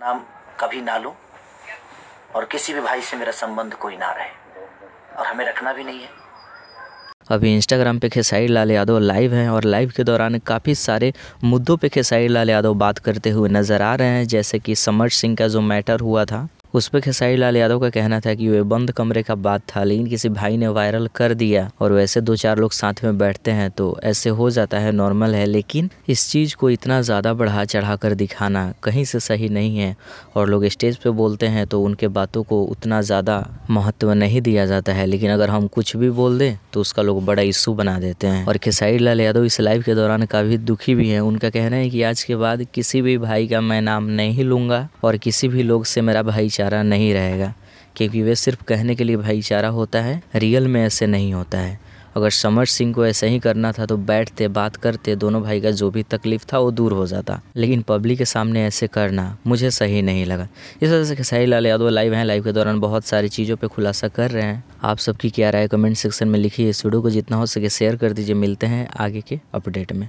नाम कभी ना लूं और किसी भी भाई से मेरा संबंध कोई ना रहे और हमें रखना भी नहीं है। अभी इंस्टाग्राम पे खेसारी लाल यादव लाइव हैं और लाइव के दौरान काफ़ी सारे मुद्दों पे खेसारी लाल यादव बात करते हुए नज़र आ रहे हैं। जैसे कि समर सिंह का जो मैटर हुआ था उस पर खेसारी लाल यादव का कहना था कि वे बंद कमरे का बात था, लेकिन किसी भाई ने वायरल कर दिया और वैसे 2-4 लोग साथ में बैठते हैं तो ऐसे हो जाता है, नॉर्मल है। लेकिन इस चीज़ को इतना ज़्यादा बढ़ा चढ़ा कर दिखाना कहीं से सही नहीं है और लोग स्टेज पे बोलते हैं तो उनके बातों को उतना ज़्यादा महत्व नहीं दिया जाता है, लेकिन अगर हम कुछ भी बोल दें तो उसका लोग बड़ा इशू बना देते हैं। और खेसारी लाल यादव इस लाइव के दौरान काफ़ी दुखी भी हैं। उनका कहना है कि आज के बाद किसी भी भाई का मैं नाम नहीं लूँगा और किसी भी लोग से मेरा भाईचारा नहीं रहेगा, क्योंकि वे सिर्फ कहने के लिए भाईचारा होता है, रियल में ऐसे नहीं होता है। अगर समर सिंह को ऐसे ही करना था तो बैठते बात करते, दोनों भाई का जो भी तकलीफ था वो दूर हो जाता, लेकिन पब्लिक के सामने ऐसे करना मुझे सही नहीं लगा। इस वजह से खेसारी लाल यादव लाइव हैं, लाइव के दौरान बहुत सारी चीज़ों पे खुलासा कर रहे हैं। आप सबकी क्या राय कमेंट सेक्शन में लिखिए। इस वीडियो को जितना हो सके शेयर कर दीजिए। मिलते हैं आगे के अपडेट में।